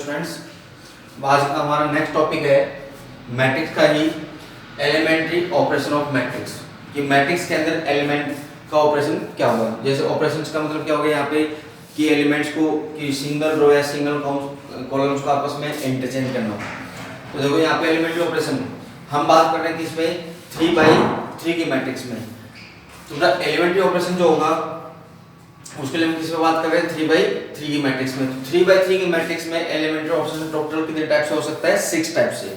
Students, आज का हमारा नेक्स्ट टॉपिक है मैट्रिक्स का ही एलिमेंट्री ऑपरेशन ऑफ मैट्रिक्स। कि मैट्रिक्स के अंदर एलिमेंट का ऑपरेशन क्या होगा। जैसे ऑपरेशंस का मतलब क्या होगा यहाँ पे कि एलिमेंट्स को कि सिंगल रो या सिंगल कॉलम्स को आपस में इंटरचेंज करना। तो देखो यहाँ पे एलिमेंट्री ऑपरेशन हम बात कर रहे हैं कि इसमें 3/3 की मैट्रिक्स में। तो एलिमेंट्री ऑपरेशन जो होगा उसके लिए हम किस पे बात कर रहे हैं 3/3 की मैट्रिक्स में। 3/3 की मैट्रिक्स में एलिमेंट्री ऑपरेशन टोटल कितने टाइप से हो सकता है? 6 टाइप से।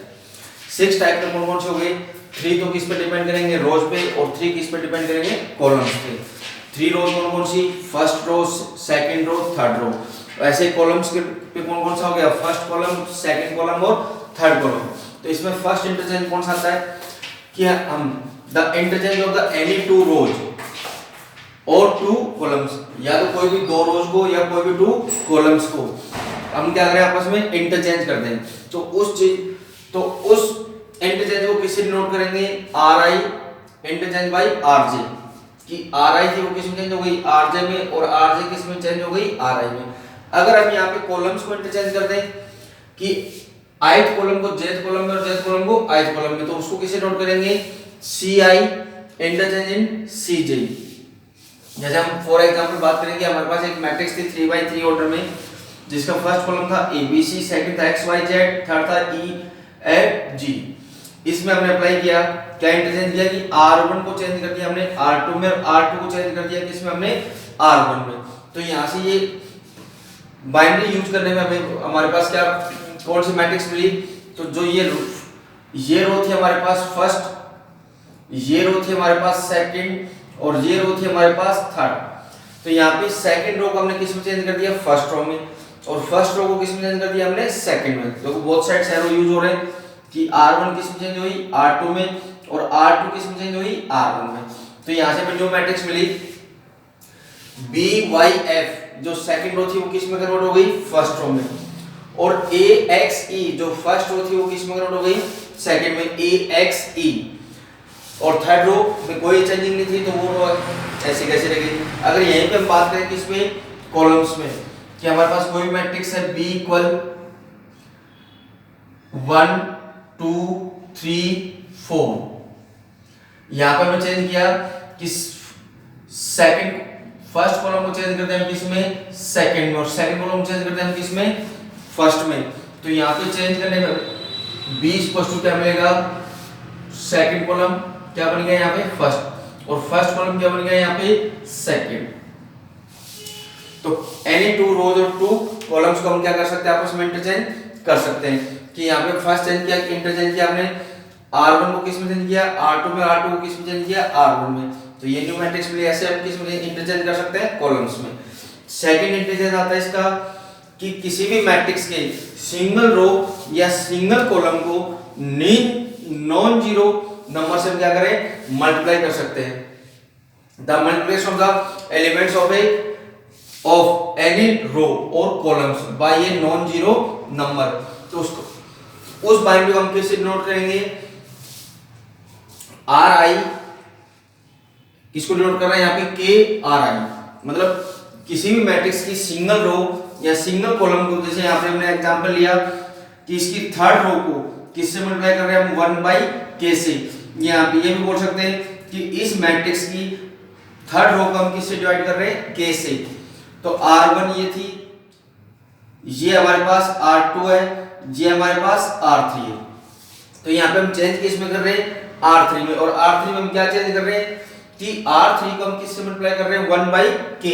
6 टाइप के कौन कौन से हो गए? 3 तो किस पे डिपेंड करेंगे? रोज पे, और 3 किस पे डिपेंड करेंगे? कॉलम्स पे। 3 रोज कौन कौन सी? First row, second row, third row. ऐसे कॉलम्स के पे कौन कौन सा हो गया? फर्स्ट कॉलम, सेकंड कॉलम और थर्ड कॉलम। तो इसमें फर्स्ट इंटरचेंज कौन सा आता है कि हम the interchange of the any two rows और 2 कॉलम्स, या तो कोई भी 2 रोज को या कोई भी 2 कॉलम्स को हम क्या करें आपस में इंटरचेंज कर दें। तो उस इंटरचेंज को किससे डिनोट करेंगे? RI interchange by RJ। कि RI थी वो किस में चेंज हो गई? RJ में, और RJ किस में चेंज हो गई? RI में। अगर हम यहाँ पे कॉलम्स को इंटरचेंज कर दें कि ith कॉलम को jth कॉलम में और jth कॉलम को ith कॉलम में, तो उसको किससे डिनोट करेंगे? CI इंटरचेंज इन CJ। जैसे हम फॉर एग्जांपल बात करेंगे, हमारे पास एक मैट्रिक्स थी 3/3 ऑर्डर में, जिसका फर्स्ट कॉलम था ABC, सेकंड था XYZ, थर्ड था EFG। इसमें हमने अप्लाई किया, क्या इंटरचेंज किया कि R1 को चेंज कर दिया हमने R2 में, और R2 को चेंज कर दिया किसमें? हमने R1 में। तो यहाँ से ये बाइनरी यूज करने में हमें हमारे पास क्या कौन सी मैट्रिक्स मिली? तो जो ये रो थी हमारे पास फर्स्ट, ये रो थी हमारे पास सेकंड, और ये रो थी हमारे पास थर्ड। तो यहाँ पे सेकंड रो को हमने किस में चेंज कर दिया? फर्स्ट रो में, और फर्स्ट रो को किस में चेंज कर दिया हमने? सेकंड में। देखो बोथ साइड्स एरो यूज हो रहे हैं कि R1 किस में चेंज हुई? R2 में, और R2 किस में चेंज हुई? R1 में। तो यहाँ से हमें जो मैट्रिक्स मिली BYF, जो सेकंड रो थी वो किस में कन्वर्ट हो गई? फर्स्ट रो में, और AXE जो फर्स्ट रो थी वो किस में कन्वर्ट हो गई? सेकंड में, AXE। और थर्ड रो में कोई चेंजिंग नहीं थी, तो वो रो ऐसे कैसे रह गई। अगर यहीं पे हम बात करें किसमें? कॉलम्स में, कि हमारे पास कोई मैट्रिक्स है B = 1 2 3 4। यहां पर हमने चेंज किया कि सेकंड फर्स्ट कॉलम को चेंज करते हैं किसमें? सेकंड में, और सेकंड कॉलम को चेंज करते हैं किसमें? फर्स्ट में। तो यहां पे चेंज करने में B = क्या मिलेगा? सेकंड कॉलम क्या बन गया यहाँ पे? फर्स्ट, और फर्स्ट कॉलम क्या बन गया यहाँ पे? सेकंड। तो एनी 2 रोज और 2 कॉलम्स को हम क्या कर सकते हैं? आपस में इंटरचेंज कर सकते हैं। कि यहाँ पे फर्स्ट चेंज किया, इंटरचेंज किया हमने R1 को किस में चेंज किया? R2 में, R2 को किस में चेंज किया? R1 में। तो ये न्यू मैट्रिक्स मिली। ऐसे हम किस में इंटरचेंज कर सकते हैं? कॉलम्स में। सेकंड इंटरचेंज आता है इसका कि किसी भी मैट्रिक्स के सिंगल रो या सिंगल कॉलम को नॉन जीरो नंबर से हम क्या करें? मल्टीप्लाई कर सकते हैं। The multiplication of the elements of any row और columns by a non zero number. तो उसको उस बाइनरी को हम किससे डिनोट करेंगे? RI किसको डिनोट कर रहे हैं यहाँ पे? KRI। मतलब किसी भी मैट्रिक्स की सिंगल रो या सिंगल कॉलम को, जैसे यहाँ पे हमने एग्जांपल लिया कि इसकी थर्ड रो को किससे मल्टीप्लाई कर रहे हैं हम? 1/k से। यहाँ पे ये भी बोल सकते हैं कि इस मैट्रिक्स की थर्ड रो को हम किससे डिवाइड कर रहे हैं? k से। तो R1 ये थी, ये हमारे पास R2 है, ये हमारे पास R3 है। तो यहाँ पे हम चेंज किस में कर रहे हैं? R3 में। और R3 में हम क्या चेंज कर रहे हैं कि R3 को हम किससे मल्टीप्लाई कर रहे हैं? 1/k।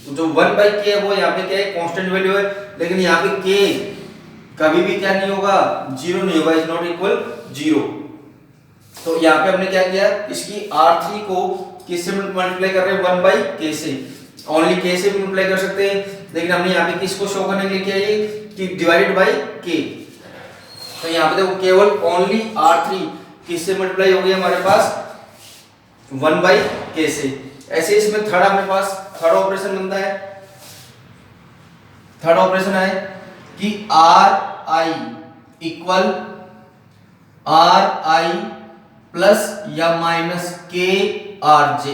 जो 1/k है वो यहाँ पे क्या है? कांस्टेंट वैल्यू है, लेकिन यहाँ पे k कभी भी क्या नहीं होगा? जीरो नहीं होगा, इज नॉट इक्वल 0। तो यहाँ पे हमने क्या किया? इसकी R3 को किससे मल्टीप्लाई कर रहे हैं? 1/k से। ओनली k से भी मल्टीप्लाई कर सकते हैं, लेकिन हमने यहाँ पे किसको शो करने के लिए किया ये कि डिवाइडेड बाय k। तो यहाँ पे देखो केवल ओनली R3 किससे मल्टीप्लाई हो गया हमारे पास? 1/k से। ऐसे इसमें थर्ड हमारे पास थर्ड ऑपरेशन बनता है। थर्ड ऑपरेशन है कि RI प्लस या माइनस KRJ।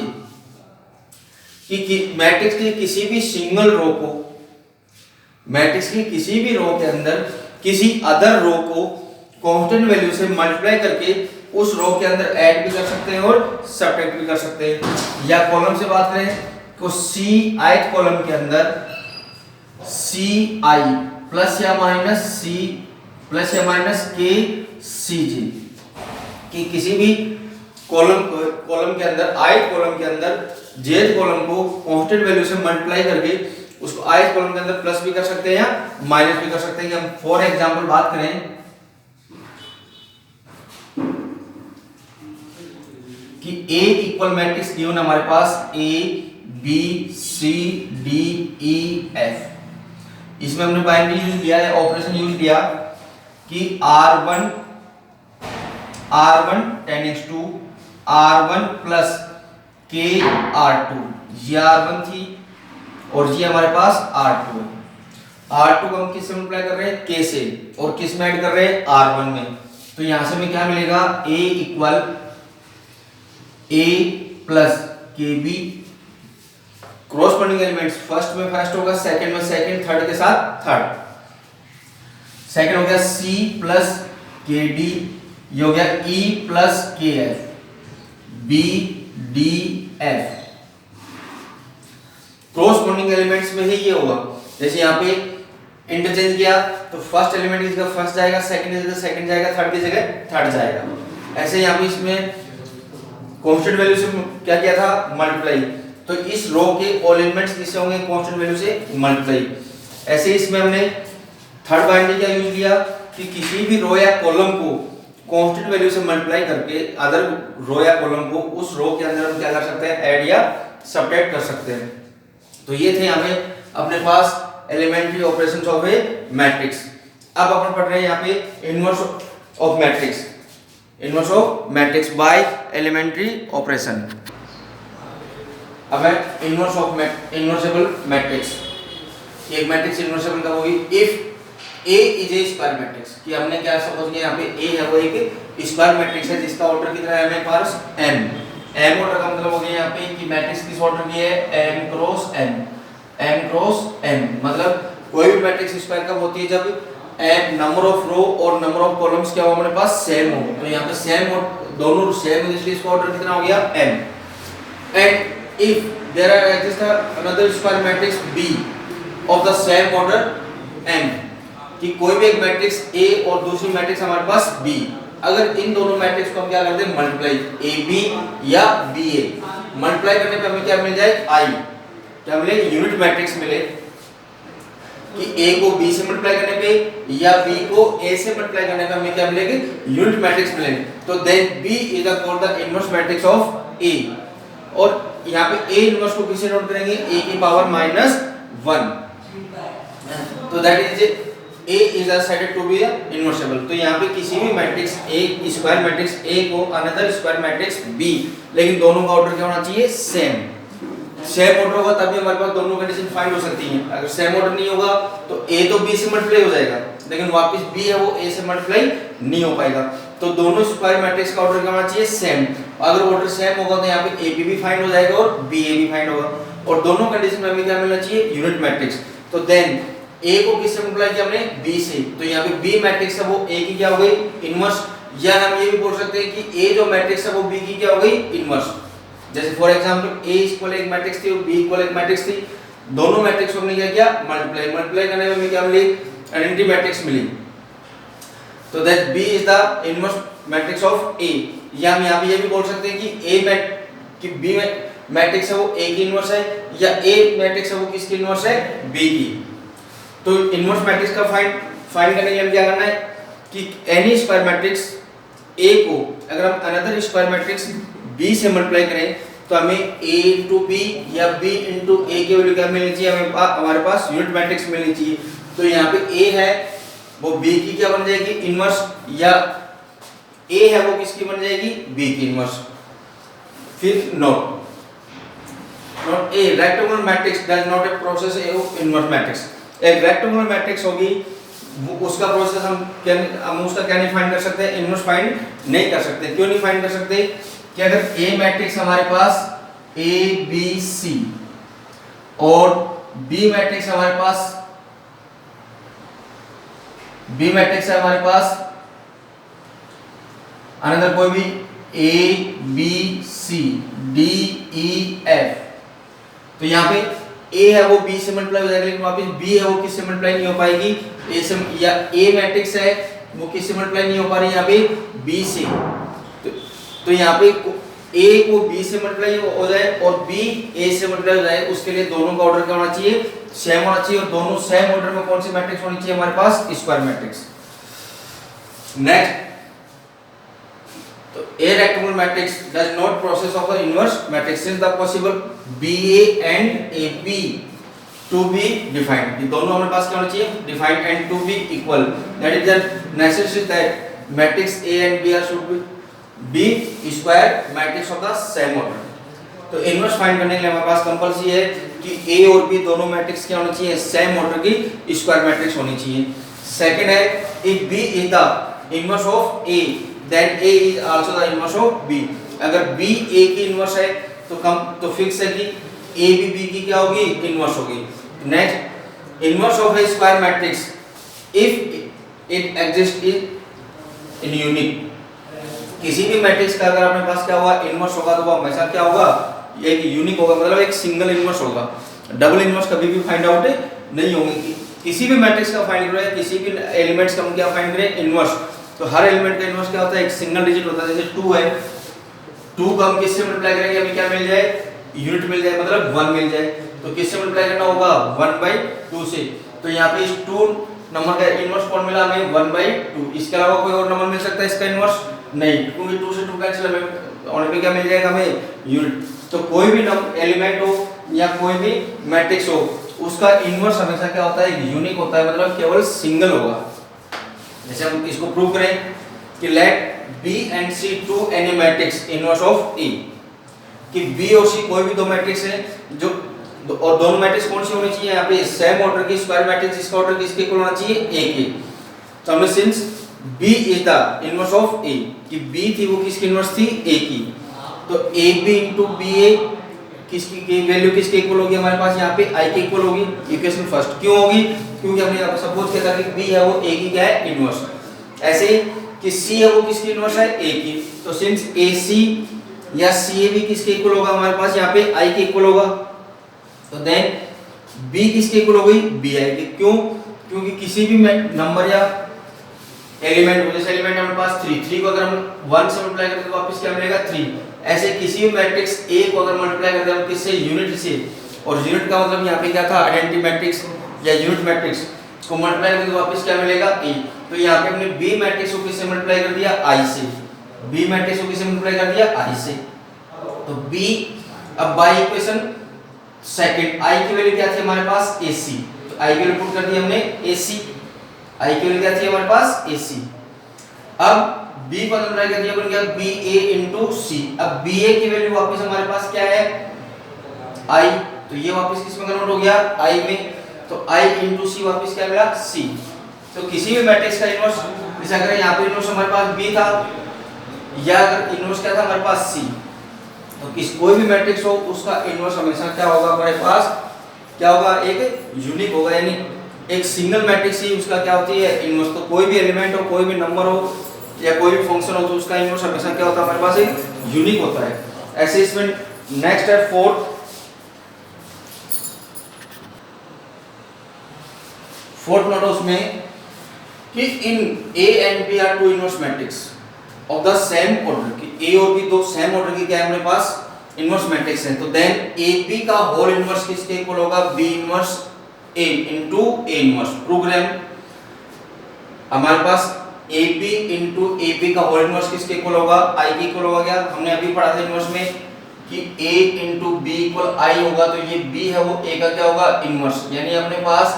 कि मैट्रिक्स की किसी भी सिंगल रो को मैट्रिक्स की किसी भी रो के अंदर किसी अदर रो को कांस्टेंट वैल्यू से मल्टीप्लाई करके उस रो के अंदर ऐड भी कर सकते हैं और सब्ट्रैक्ट भी कर सकते हैं। या कॉलम से बात करें तो सी ith कॉलम के अंदर सी आई प्लस या माइनस सी प्लस या माइनस के सी जी कि किसी भी कॉलम के अंदर ith कॉलम के अंदर jth कॉलम को कांस्टेंट वैल्यू से मल्टीप्लाई करके उसको ith कॉलम के अंदर प्लस भी कर सकते हैं या माइनस भी कर सकते हैं। कि हम फॉर एग्जांपल बात करें कि A इक्वल मैट्रिक्स गिवन हमारे पास A B C D E F। इसमें हमने बाइनरी यूज किया है, ऑपरेशन यूज किया कि R1 10 2 R1 plus K R2, ये R1 थी और ये हमारे पास R2 है। R2 को हम किससे मल्टीप्लाई कर रहे हैं? K से, और किस में ऐड कर रहे हैं? R1 में। तो यहां से हमें क्या मिलेगा? A equal A plus KB, corresponding elements first में फर्स्ट होगा, सेकंड में सेकंड, थर्ड के साथ थर्ड। सेकंड हो गया C प्लस KD, ये हो गया E plus KF, B D F। Corresponding elements में ही ये होगा। जैसे यहाँ पे इंटरचेंज किया तो फर्स्ट एलिमेंट की जगह फर्स्ट जाएगा, सेकंड की जगह सेकंड जाएगा, थर्ड की जगह थर्ड जाएगा। ऐसे यहाँ पे इसमें कांस्टेंट वैल्यू से क्या किया था? मल्टीप्लाई। तो इस रो के ऑल एलिमेंट्स किससे होंगे? कांस्टेंट वैल्यू से मल्टीप्लाई। ऐसे इसमें हमने थर्ड बाइनरी का यूज किया कि किसी भी रो या कॉलम को कांस्टेंट वैल्यू से मल्टीप्लाई करके अदर रो या कॉलम को उस रो के अंदर हम क्या कर सकते हैं? ऐड या सब्ट्रैक्ट कर सकते हैं। तो ये थे हमें अपने पास elementary operations of a matrix. अब अपन पढ़ रहे हैं यहाँ पे inverse of matrix, inverse of matrix by elementary operation. अब है इनवर्स ऑफ इनवर्सेबल मैट्रिक्स। एक मैट्रिक्स इनवर्सेबल कब होगी? If A is a square matrix. कि हमने क्या सपोज किया यहाँ पे A है वो एक स्क्वायर मैट्रिक्स है जिसका ऑर्डर कितना है हमें पास m। m ऑर्डर का मतलब हो गया यहाँ पे कि मैट्रिक्स किस ऑर्डर की है? m cross n, m cross n। मतलब कोई भी मैट्रिक्स स्क्वायर कब होती है? जब नंबर ऑफ रो और नंबर ऑफ कॉलम्स क्या हो हमारे पास? सेम हो। तो यहाँ पे सेम और दोनों सेम है इसलिए इसका ऑर्डर कितना हो गया? m। And if there are exist another square matrix B of the same order m, कि कोई भी एक मैट्रिक्स A और दूसरी मैट्रिक्स हमारे पास B, अगर इन दोनों मैट्रिक्स को हम क्या करते हैं? मल्टीप्लाई, AB या BA। मल्टीप्लाई करने पे हमें क्या मिल जाए? I। क्या मिले? यूनिट मैट्रिक्स मिले। कि A को B से मल्टीप्लाई करने पे या B को A से मल्टीप्लाई करने पे हमें क्या मिलेगी? यूनिट मैट्रिक्स मिलेंगे। तो then B is called the inverse matrix of A। और यहाँ पे A इनवर्स को किससे नोट करेंगे? A की पावर -1। तो that is A is said to be inversible। तो यहाँ पे किसी भी matrix A, square matrix A को अनदर स्क्वायर मैट्रिक्स B, लेकिन दोनों का ऑर्डर क्या होना चाहिए? सेम। सेम ऑर्डर होगा तभी हमारे पास दोनों कंडीशन फाइंड हो सकती हैं। अगर सेम ऑर्डर नहीं होगा तो A तो B से मल्टीप्लाई हो जाएगा, लेकिन वापस B है वो A से मल्टीप्लाई नहीं हो पाएगा। तो दोनों स्क्वायर मैट्रिक्स का ऑर्डर क्या होना चाहिए? सेम। अगर ऑर्डर सेम होगा तो यहाँ पे AB भी फाइंड हो जाएगा और BA भी फाइंड होगा। और दोनों कंडीशन में हमें क्या मिलना चाहिए? Unit matrix. तो देन A को किससे मल्टीप्लाई किया हमने? B से। तो यहाँ पे B मैट्रिक्स है वो A की क्या हो गई? इनवर्स। या हम ये भी बोल सकते हैं कि A जो मैट्रिक्स है वो B की क्या हो गई? इनवर्स। जैसे फॉर एग्जांपल A इक्वल एक मैट्रिक्स थी और B इक्वल एक मैट्रिक्स थी, दोनों मैट्रिक्स को हमने क्या किया? मल्टीप्लाई। मल्टीप्लाई करने में हमें क्या मिली? आइडेंटिटी मैट्रिक्स मिली। तो that B is the inverse matrix of A। या हम यहाँ पे ये भी बोल सकते हैं कि B मैट्रिक्स है वो A की इनवर्स है, या A मैट्रिक्स है वो किसकी इनवर्स है? B की। तो इनवर्स मैट्रिक्स का फाइंड करने के लिए क्या करना है कि एनी स्क्वायर मैट्रिक्स A को अगर हम अनदर स्क्वायर मैट्रिक्स B से मल्टीप्लाई करें तो हमें A into B या B into A की वैल्यू क्या मिलनी चाहिए? हमारे पास यूनिट मैट्रिक्स मिलनी चाहिए। तो यहाँ पे A है वो B की क्या बन जाएगी? इनवर्स। या A है वो किसकी बन जाएगी? B की इनवर्स। फिर note A rectangular matrix does not a process A inverse matrix. एक रेक्टेंगुलर मैट्रिक्स होगी उसका प्रोसेस हम उसका क्या नहीं फाइंड कर सकते? इनवर्स फाइंड नहीं कर सकते। क्यों नहीं फाइंड कर सकते? कि अगर A मैट्रिक्स हमारे पास A B C और B मैट्रिक्स हमारे पास बी मैट्रिक्स है हमारे पास अनदर कोई भी A B C D E F, तो यहाँ पे ए है वो बी से मल्टीप्लाई हो जाएगा, लेकिन वापस बी है वो किससे मल्टीप्लाई नहीं हो पाएगी, ए से, या ए मैट्रिक्स है वो किससे मल्टीप्लाई नहीं हो पा रही यहाँ पे बी से, तो यहाँ पे ए को बी से मल्टीप्लाई हो जाए और बी ए से मल्टीप्लाई हो जाए, उसके लिए दोनों का ऑर्डर क्या होना चाहिए, सेम होना चाहिए, और दोनों सेम ऑर्डर में कौन सी मैट्रिक्स होनी चाहिए हमारे पास, स्क्वायर मैट्रिक्स। नेक्स्ट, तो a rectangle matrix does not process of the inverse matrix since the possible BA and AB to be defined, ये दोनों हमारे पास क्या होना चाहिए, defined and to be equal, that is the necessary that matrix A and B are should be square matrix of the same order। तो inverse find करने के लिए हमारे पास कंपल्सरी है कि A और B दोनों मैट्रिक्स क्या होनी चाहिए, सेम ऑर्डर की स्क्वायर मैट्रिक्स होनी चाहिए। सेकंड है, if B is the inverse of A then A is also the inverse of B, अगर B A की इनवर्स है तो फिक्स है कि A भी B की क्या होगी, इनवर्स होगी। Next, inverse of A square matrix if it exist in unique, किसी भी मैट्रिक्स का अगर अपने पास क्या होगा, इनवर्स होगा, तो वो हमेशा क्या होगा, एक यूनिक होगा, मतलब एक सिंगल इनवर्स होगा, डबल इनवर्स कभी भी फाइंड आउट नहीं होंगे। किसी भी मैट्रिक्स का फाइंड करें, किसी भी एलिमेंट्स का हम क्या फाइंड करें, इनवर्स, तो हर एलिमेंट का इनवर्स क्या होता है, एक सिंगल डिजिट होता है। जैसे 2 है, 2 को हम किससे मल्टीप्लाई करेंगे, हमें क्या मिल जाए, यूनिट मिल जाए, मतलब 1 मिल जाए, तो किससे मल्टीप्लाई करना होगा, 1/2 से। तो यहाँ पे इस 2 नंबर का इनवर्स कौन मिला हमें, 1/2। इसके अलावा कोई और नंबर मिल सकता है इसका इनवर्स, नहीं, क्योंकि 2 से 2 कैंसिल हमें होने पे क्या मिल जाएगा, हमें यूनिट। तो कोई भी एलिमेंट हो या कोई भी मैट्रिक्स हो, उसका इनवर्स हमेशा क्या होता है, यूनिक होता है, मतलब केवल सिंगल होगा। जैसे हम इसको प्रूव करें कि let B and C to any matrix inverse of A, कि B और C कोई भी दो मैट्रिक्स हैं जो, और दोनों मैट्रिक्स कौन सी होनी चाहिए, यहाँ पे सेम ऑर्डर की स्क्वायर मैट्रिक्स, इसका ऑर्डर किसके इक्वल होना चाहिए, A के। तो हमने since B is the inverse of A, कि B थी वो किसकी इनवर्स थी, A की, तो AB into BA किसकी की वैल्यू किसके इक्वल होगी हमारे पास, यहाँ पे I के इक्वल होगी। इक्वेशन फर्स्ट क्यों होगी, क्योंकि हमने सपोज किया था कि B है वो A की क्या है, इनवर्स। ऐसे ही कि C है वो किसकी इनवर्स है, A की, तो सिंस AC या CA भी किसके इक्वल होगा हमारे पास, यहाँ पे I के इक्वल होगा, तो देन B किसके इक्वल हो गई, BI के। क्यों, क्योंकि किसी भी नंबर या एलिमेंट, जैसे एलिमेंट हमारे पास 3 को अगर हम 1 से मल्टीप्लाई करते हैं तो वापस क्या मिलेगा, 3। ऐसे किसी भी मैट्रिक्स A को अगर मल्टीप्लाई करते हैं हम किससे, यूनिट से, और यूनिट का मतलब यहाँ पे क्या था, आइडेंटिटी मैट्रिक्स या यूनिट मैट्रिक्स को मल्टीप्लाई करते तो वापस क्या मिलेगा, A। तो यहाँ पे हमने B मैट्रिक्स को किससे मल्टीप्लाई कर दिया, I से। B मैट्रिक्स को किससे मल्टीप्लाई कर दिया, I से। तो B, अब बाय इक्वेशन सेकंड I की वैल्यू क्या थी हमारे पास, AC, तो I की वैल्यू पुट कर दी हमने AC, I की वैल्यू क्या थी हमारे पास, AC। अब B को मल्टीप्लाई कर दिया, बन गया BA into C। अब BA की वैल्यू वापस हमारे पास क्या है, I, तो ये वापस किस में कन्वर्ट हो गया, I में, तो I into C वापस क्या मिला, C। तो किसी भी मैट्रिक्स का इनवर्स, जैसे अगर यहाँ पे इनवर्स हमारे पास B था, या अगर इनवर्स क्या था हमारे पास C, तो किस कोई भी मैट्रिक्स हो उसका इनवर्स हमेशा क्या होगा हमारे पास, क्या होगा, एक यूनिक होगा, यानी एक सिंगल मैट्रिक्स ही उसका क्या होती है, इनवर्स। तो कोई भी एलिमेंट हो, कोई भी नंबर हो या कोई भी फंक्शन हो, तो उसका इनवर्स हमेशा क्या होता है हमारे पास, एक यूनिक होता है। ऐसे इसमें नेक्स्ट है फोर्थ नोट उसमें कि इन A and B are two inverse matrix of the same order, कि A और B दो सेम ऑर्डर की क्या है हमारे पास, इनवर्स मैट्रिक्स हैं। तो देन AB का होल इनवर्स किसके इक्वल होगा, B inverse A into A inverse. Program हमारे पास AB into AB का होल इनवर्स किसके इक्वल होगा, I के इक्वल होगा। क्या हमने अभी पढ़ा था इनवर्स में कि A into B equal I होगा, तो ये B है वो A का क्या होगा, इनवर्स, यानी अपने पास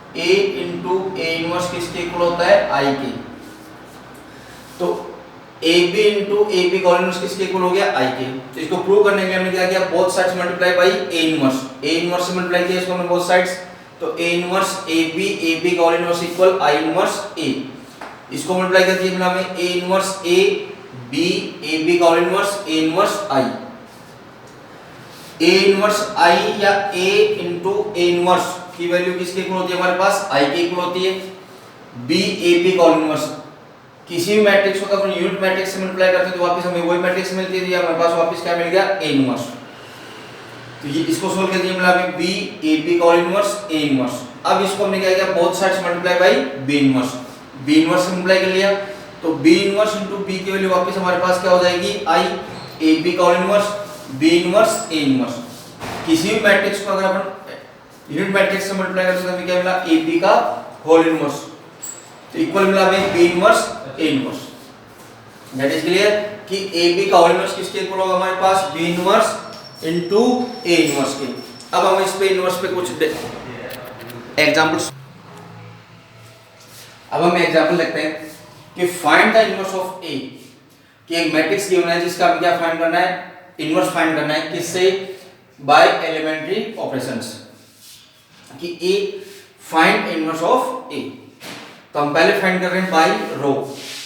A into A इनवर्स किसके इक्वल होता है, I के। तो AB into AB का होल इनवर्स किसके इक्वल हो गया, I के। तो इसको प्रूव करने के लिए हमने क्या किया, both sides multiply by A inverse. A inverse से मल्टीप्लाई किया इसको हमने बोथ साइड्स, तो A इनवर्स AB, AB का whole inverse equal I inverse A। इसको मल्टीप्लाई कर दिया हमें A inverse A B, AB का whole inverse A inverse I। A inverse I या A into A इनवर्स की वैल्यू किसके इक्वल होती है हमारे पास, I के इक्वल होती है। बी ए बी का होल इनवर्स। किसी भी मैट्रिक्स को अपन यूनिट मैट्रिक्स से मल्टीप्लाई करते हैं तो वापस हमें वही मैट्रिक्स मिलती है, हमारे पास वापस क्या मिल गया, ए इनवर्स। तो ये इसको सोल्व कर दिया, मिला हमें बी ए बी का होल इनवर्स ए इनवर्स। अब इसको हमने क्या किया, both sides multiply by B inverse, B inverse से मल्टीप्लाई कर लिया तो बी इनवर्स इनटू बी की वैल्यू वापस हमारे पास क्या हो जाएगी, आई ए बी का whole inverse B inverse A inverse. किसी भी मैट्रिक्स को अगर अपन यूनिट मैट्रिक्स से मल्टीप्लाई करते हैं तो हमें क्या मिला, ए बी का होल इनवर्स, तो इक्वल मिला हमें B inverse A inverse. That is clear कि ए बी का होल इनवर्स किसके इक्वल होगा, हमारे पास B inverse into A inverse के। अब हम इस पे इनवर्स पे कुछ एग्जांपल्स, अब हम एग्जांपल देखते हैं कि फाइंड द इनवर्स ऑफ ए, कि एक मैट्रिक्स गिवन है जिसका हमें क्या फाइंड करना है, इनवर्स फाइंड करना है, किससे, बाय एलिमेंट्री ऑपरेशंस, कि ए फाइंड इनवर्स ऑफ ए। तो हम पहले फाइंड कर रहे हैं बाय रो।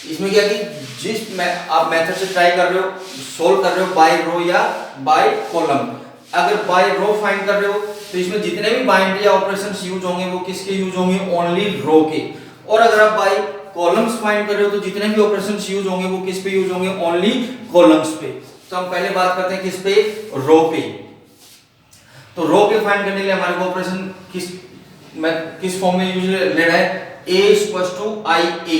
इसमें क्या कि जिस आप मेथड से ट्राई कर रहे हो, सोल्व कर रहे हो बाय रो या बाय कॉलम। अगर बाय रो फाइंड कर रहे हो तो इसमें जितने भी बाइनरी ऑपरेशंस यूज होंगे वो किसके यूज होंगे, ओनली रो के। और अगर आप बाय कॉलम्स फाइंड कर रहे हो तो जितने भी ऑपरेशंस यूज होंगे वो किस पे यूज होंगे, ओनली कॉलम्स पे। तो हम पहले बात करते हैं किस पे, रो पे। तो रो पे फाइंड करने के लिए हमारे को ऑपरेशन किस फॉर्म में यूज लेना है, a equals to I A,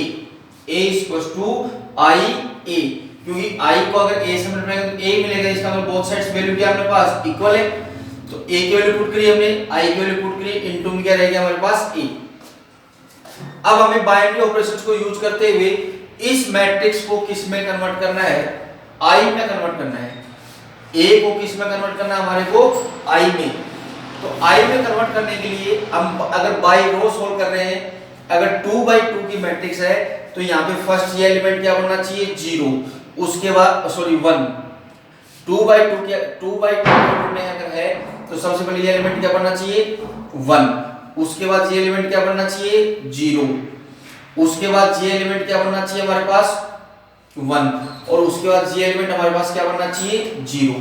a equals to I A, क्योंकि i को अगर a से मल्टीप्लाई करें तो a मिलेगा, इसका मतलब बोथ साइड्स वैल्यू क्या अपने पास इक्वल है। तो a की वैल्यू पुट करी हमने, i की वैल्यू पुट करी, इनटू में क्या रह गया हमारे पास a। अब हमें बाइनरी ऑपरेशंस को यूज करते हुए इस मैट्रिक्स को किस में कन्वर्ट करना है, i में कन्वर्ट करना है। a को किस में कन्वर्ट करना है, हमारे को i में। तो i में कन्वर्ट करने के लिए हम अगर बाय रो सोल्व कर रहे हैं, अगर 2 by 2 की मैट्रिक्स है तो यहाँ पे फर्स्ट ये एलिमेंट क्या बनना चाहिए, 0, उसके बाद सॉरी 1। 2 by 2 में अगर है तो सबसे पहले ये एलिमेंट क्या बनना चाहिए, 1, उसके बाद ये एलिमेंट क्या बनना चाहिए, 0, उसके बाद ये एलिमेंट क्या बनना चाहिए हमारे पास 1, और उसके बाद ये एलिमेंट हमारे पास क्या बनना चाहिए, 0।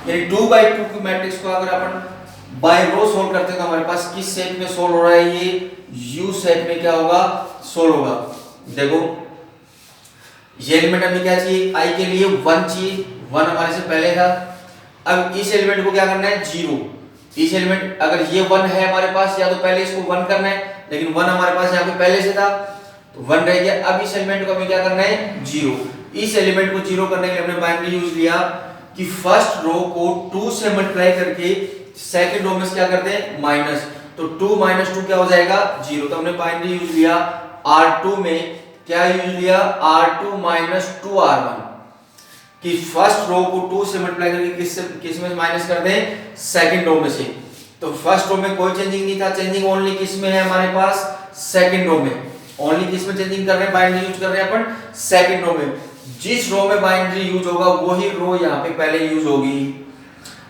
यानी 2 by 2 की मैट्रिक्स को अगर अपन बाय रो सोल्व करते हैं तो हमारे पास किस शेप में सोल्व हो रहा है, ये यू शेप में क्या होगा, सोल्व होगा। देखो ये एलिमेंट हमें क्या चाहिए, i के लिए 1 चाहिए, 1 हमारे से पहले था। अब इस एलिमेंट को क्या करना है, 0। इस एलिमेंट अगर ये 1 है हमारे पास, या तो पहले इसको 1 करना है, लेकिन 1 हमारे पास यहाँ पे पहले से था तो 1 रह गया। अब इस एलिमेंट को हमें क्या करना है, 0। इस एलिमेंट को 0 करने के लिए हमने बाइनरी यूज लिया कि फर्स्ट रो को 2 से मल्टीप्लाई करके सेकंड रो में क्या करते हैं, माइनस, तो 2 माइनस 2 क्या हो जाएगा, 0। तो हमने बाइनरी यूज लिया R2 में, क्या यूज लिया, R2 माइनस 2R1, कि फर्स्ट रो को 2 से मल्टीप्लाई करके किस में माइनस कर दें, सेकंड रो में से। तो फर्स्ट रो में कोई चेंजिंग नहीं था, चेंजिंग ओनली किस में है हमारे पास, सेकंड रो में। ओनली किस में चेंजिंग कर रहे हैं, बाइनरी यूज कर रहे हैं अपन सेकंड रो में। जिस रो में बाइनरी यूज होगा वही रो यहाँ पे पहले यूज होगी।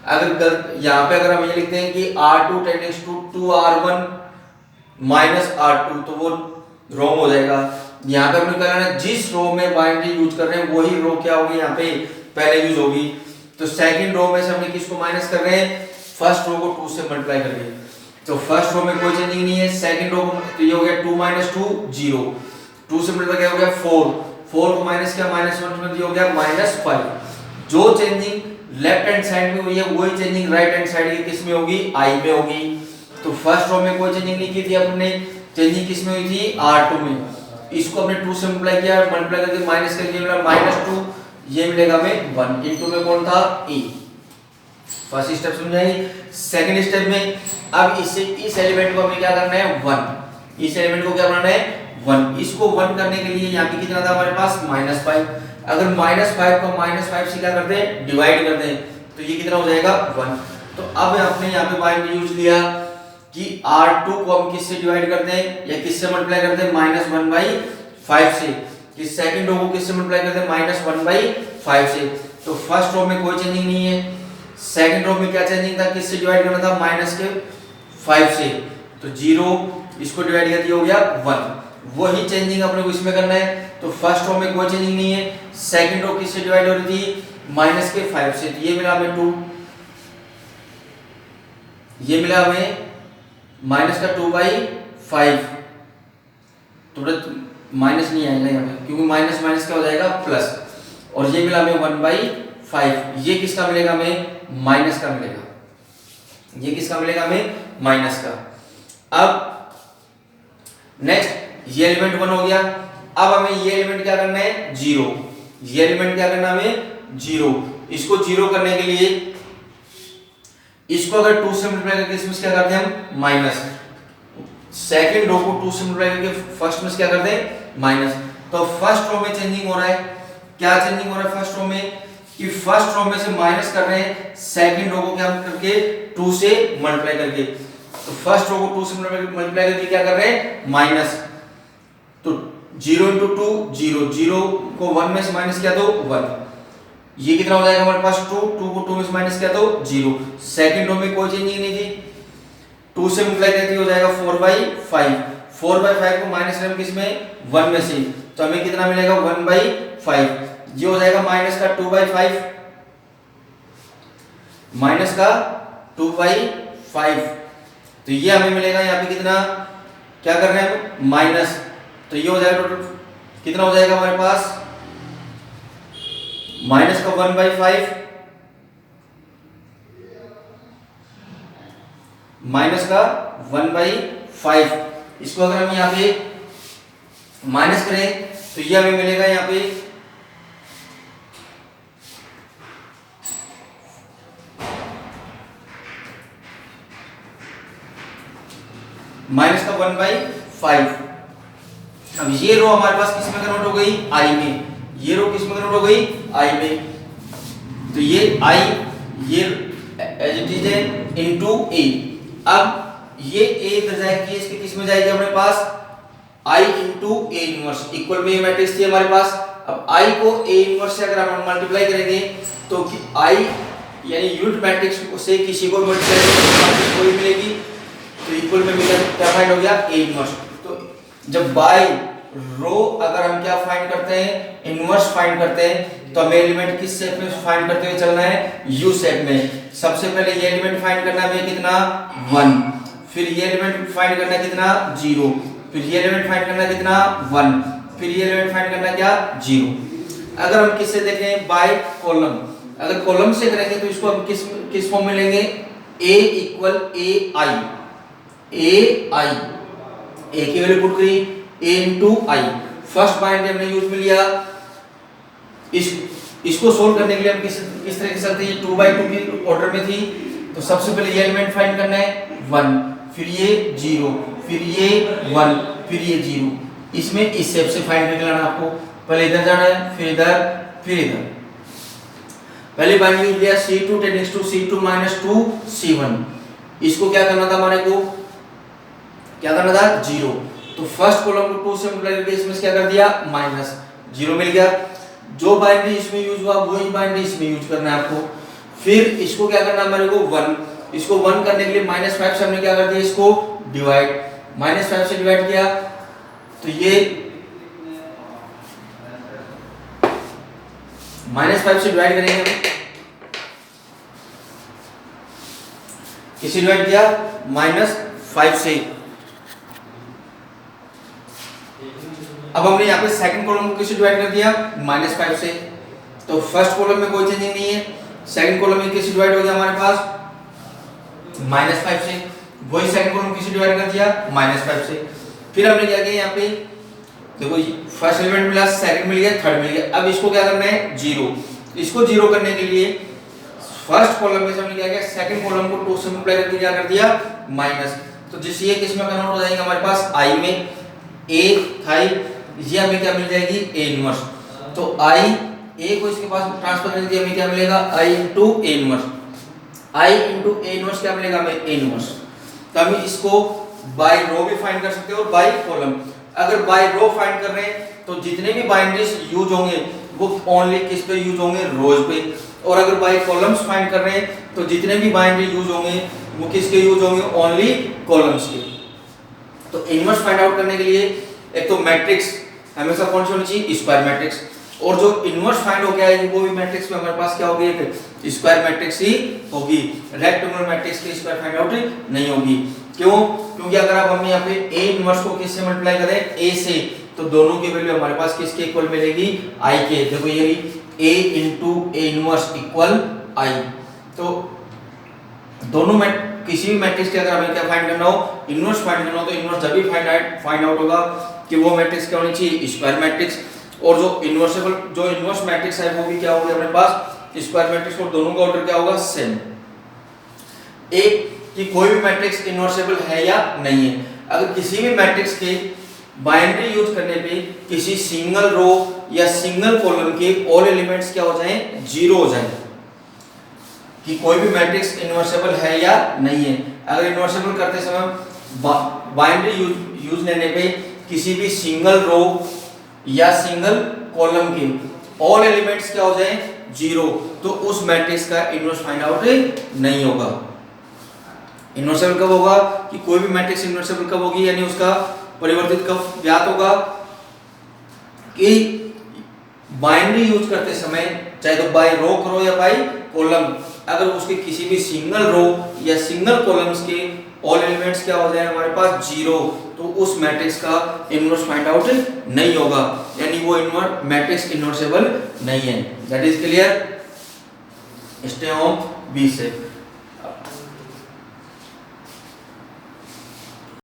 अगर यहाँ पे अगर हम ये लिखते हैं कि R2 टेंडिंग्स to 2R1 minus R2 तो वो रॉन्ग हो जाएगा। यहाँ पे हमने कहना है जिस रो में बाइनरी यूज कर रहे हैं वही रो क्या होगी, यहाँ पे पहले यूज होगी। तो सेकंड रो में से हमने किसको माइनस कर रहे हैं, फर्स्ट रो को 2 से मल्टीप्लाई करके। तो फर्स्ट रो में कोई चेंजिंग नहीं है, सेकंड रो तो ये हो गया 2 माइनस 2 0, 2 से मल्टीप्लाई क्या हो गया 4, 4 को माइनस किया -1 में हो गया -5। जो चेंजिंग लेफ्ट हैंड साइड में हुई है वही चेंजिंग राइट हैंड साइड की किस में होगी, i में होगी। तो फर्स्ट रो में कोई चेंजिंग नहीं की थी हमने, चेंजिंग किस में हुई थी, R2 में। इसको हमने 2 से मल्टीप्लाई किया, मल्टीप्लाई करके माइनस करके मिला -2, ये मिलेगा हमें 1। इनटू में कौन था, e। फर्स्ट स्टेप समझाई। सेकंड स्टेप में अब इस एलिमेंट को हमें क्या करना है, 1। इस एलिमेंट को क्या बनाना है, 1। इसको 1 करने के लिए यहाँ पे कितना था हमारे पास, -5। अगर -5 को -5 से क्या करते हैं, डिवाइड करते हैं, तो ये कितना हो जाएगा, 1। तो अब आपने यहाँ पे बाइनरी यूज लिया कि R2 को हम किससे डिवाइड करते हैं या किससे मल्टीप्लाई करते हैं, -1/5 से। कि सेकंड रो को किससे मल्टीप्लाई करते हैं, -1/5 से। तो फर्स्ट रो में कोई चेंजिंग नहीं है, सेकंड रो में क्या चेंजिंग था, किससे डिवाइड करना था, -5 से। तो 0 इसको डिवाइड कर दिया, हो गया 1। वही चेंजिंग अपने को इसमें करना है। तो फर्स्ट रो में कोई चेंजिंग नहीं है, सेकंड रो किससे डिवाइड हो रही थी, -5 से। तो ये मिला हमें 2, ये मिला हमें -2/5। थोड़ा माइनस नहीं आएगा यहाँ पे, क्योंकि माइनस माइनस क्या हो जाएगा प्लस, और ये मिला हमें 1/5, ये किसका मिलेगा हमें, माइनस का मिलेगा, ये किसका मिलेगा हमें, माइनस का। अब नेक्स्ट ये एलिमेंट 1 हो गया, अब हमें ये एलिमेंट क्या करना है, 0, ये एलिमेंट क्या करना है हमें, 0। इसको 0 करने के लिए इसको अगर 2 से मल्टीप्लाई करके इसमें क्या करते हैं हम, माइनस, सेकंड रो को 2 से मल्टीप्लाई करके फर्स्ट में क्या करते हैं, माइनस। तो फर्स्ट रो में चेंजिंग हो रहा है, क्या चेंजिंग हो रहा है फर्स्ट रो में, कि फर्स्ट रो में से माइनस कर रहे हैं सेकंड रो को क्या करके 2 से मल्टीप्लाई करके, तो फर्स्ट रो को 2 से मल्टीप्लाई करके क्या कर रहे हैं, माइनस। तो 0 × 2 0, 0 को 1 में से माइनस किया तो 1, ये कितना हो जाएगा हमारे पास 2, 2 को 2 में से माइनस किया तो 0। सेकंड रो में कोई चेंजिंग नहीं थी, 2 से मल्टीप्लाई करके हो जाएगा 4/5, 4/5 को माइनस करें किस में, 1 में से, तो हमें कितना मिलेगा 1/5, ये हो जाएगा माइनस का 2/5, माइनस का 2/5, तो ये हमें मिलेगा यहाँ पे कितना, क्या कर रहे हैं माइनस, तो ये हो जाएगा टोटल कितना हो जाएगा हमारे पास, माइनस का 1/5 माइनस का 1/5, इसको अगर हम यहाँ पे माइनस करें तो ये हमें मिलेगा यहाँ पे माइनस का 1/5। अब ये रो हमारे पास किस में कन्वर्ट हो गई, आई में, ये रो किस में कन्वर्ट हो गई, आई में, तो ये आई, ये एज इट इज है इनटू ए। अब ये ए इधर जाएगी, इसके किस में जाएगी हमारे पास, आई इंटू ए इनवर्स, इक्वल में ये मैट्रिक्स थी हमारे पास। अब आई को ए इनवर्स से अगर हम मल्टीप्लाई करेंगे तो आई यानी यूनिट मैट्रिक्स से किसी को मल्टीप्लाई कोई मिलेगी, तो इक्वल में मिला क्या फाइंड हो गया, ए इनवर्स। तो जब बाय रो अगर हम क्या फाइंड करते हैं, इनवर्स फाइंड करते हैं, तो हमें एलिमेंट किस शेप में फाइंड करते हुए चलना है, यू शेप में। सबसे पहले ये एलिमेंट फाइंड करना है कितना, 1, फिर ये एलिमेंट फाइंड करना है कितना, 0, फिर ये एलिमेंट फाइंड करना है कितना, 1, फिर ये एलिमेंट फाइंड करना है क्या, 0। अगर हम किससे देखें, बाय कॉलम, अगर कॉलम से करेंगे तो इसको हम किस फॉर्म में लेंगे, a इक्वल ए आई, ए की वैल्यू पुट करी, a into I, first binary हमने यूज में लिया। इसको सोल्व करने के लिए हम किस तरह के चलते हैं, 2/2 की ऑर्डर में थी, तो सबसे पहले ये एलिमेंट फाइंड करना है 1, फिर ये 0, फिर ये 1, फिर ये 0, इसमें इस शेप से फाइंड करके लाना आपको, पहले इधर जाना है, फिर इधर, फिर इधर। पहले बाइनरी यूज लिया C2 tending to C2 - 2 C1, इसको क्या करना था हमारे को, क्या करना था, 0, तो फर्स्ट कॉलम को 2 से मल्टीप्लाई करके इसमें क्या कर दिया, माइनस, 0 मिल गया। जो बाइनरी इसमें यूज हुआ वही बाइनरी इसमें यूज करना है आपको। फिर इसको क्या करना है हमारे को, 1, इसको 1 करने के लिए -5 से हमने क्या कर दिया, इसको डिवाइड, -5 से डिवाइड किया तो ये -5 से डिवाइड करेंगे हम, किसे डिवाइड किया, -5 से। अब हमने यहाँ पे सेकंड कॉलम को किससे डिवाइड कर दिया, -5 से, तो फर्स्ट कॉलम में कोई चेंजिंग नहीं है, सेकंड कॉलम में किससे डिवाइड हो गया हमारे पास, -5 से, वही सेकंड कॉलम किससे डिवाइड कर दिया, -5 से। फिर हमने क्या किया, यहाँ पे देखो फर्स्ट एलिमेंट मिला, सेकंड मिल गया, थर्ड मिल गया। अब इसको क्या करना है, 0, इसको 0 करने के लिए फर्स्ट कॉलम में से हमने क्या किया, सेकंड कॉलम को 2 से मल्टीप्लाई करके क्या कर दिया, माइनस, तो जिससे ये किस में कन्वर्ट हो जाएगा हमारे पास, आई में, ए था, ये हमें क्या मिल जाएगी, ए इनवर्स, तो आई ए को इसके पास ट्रांसफर करने के लिए हमें क्या मिलेगा, I into A inverse, I into A inverse क्या मिलेगा हमें, ए इनवर्स। तो हम इसको बाय रो भी फाइंड कर सकते हैं और बाय कॉलम। अगर बाय रो फाइंड कर रहे हैं तो जितने भी बाइनरीज यूज होंगे वो ओनली किस पे यूज होंगे, रोज पे, और अगर बाय कॉलम्स फाइंड कर रहे हैं तो जितने भी बाइनरी यूज होंगे वो किसके यूज होंगे, ओनली कॉलम्स के। तो इनवर्स फाइंड आउट करने के लिए एक तो मैट्रिक्स हमेशा कौन सी होनी चाहिए, स्क्वायर मैट्रिक्स, और जो इनवर्स फाइंड हो गया है वो भी मैट्रिक्स में हमारे पास क्या होगी, एक स्क्वायर मैट्रिक्स ही होगी, रेक्टेंगुलर मैट्रिक्स की स्क्वायर फाइंड आउट नहीं होगी। क्यों? क्योंकि अगर आप हम यहाँ पे ए इनवर्स को किससे मल्टीप्लाई करें, ए से, तो दोनों की वैल्यू हमारे पास किसके इक्वल मिलेगी, आई के। देखो ये ए इंटू ए इनवर्स इक्वल आई। तो दोनों में किसी भी मैट्रिक्स के अगर हमें क्या फाइंड करना हो, इनवर्स फाइंड करना हो, तो इनवर्स जब भी फाइंड आउट होगा कि वो मैट्रिक्स क्या होनी चाहिए, स्क्वायर मैट्रिक्स। और जो इनवर्स मैट्रिक्स है वो भी क्या होगी अपने पास, स्क्वायर मैट्रिक्स। और दोनों का ऑर्डर क्या होगा, सेम। एक कि कोई भी मैट्रिक्स इनवर्सेबल है या नहीं है। अगर किसी भी मैट्रिक्स के बाइनरी यूज करने पे किसी सिंगल रो या सिंगल कॉलम के ऑल एलिमेंट्स क्या हो जाएं, जीरो हो जाएं, कि कोई भी मैट्रिक्स इनवर्सेबल है या नहीं है। अगर इनवर्सेबल करते समय बाइनरी यूज लेने पे किसी भी सिंगल रो या सिंगल कॉलम के ऑल एलिमेंट्स क्या हो जाएं, जीरो, तो उस मैट्रिक्स का इनवर्स फाइंड आउट नहीं होगा। इनवर्सेबल कब होगा, कि कोई भी मैट्रिक्स इनवर्सेबल कब होगी, यानी उसका परिवर्तित कब ज्ञात होगा, कि बाइनरी यूज करते समय, चाहे तो बाय रो करो या बाय कॉलम, अगर उसके किसी भी सिंगल रो या सिंगल कॉलम्स के ऑल एलिमेंट्स क्या हो जाए हमारे पास, जीरो, तो उस मैट्रिक्स का इनवर्स फाइंड आउट नहीं होगा, यानी वो मैट्रिक्स इनवर्सेबल नहीं है। That is clear. Stay on be से।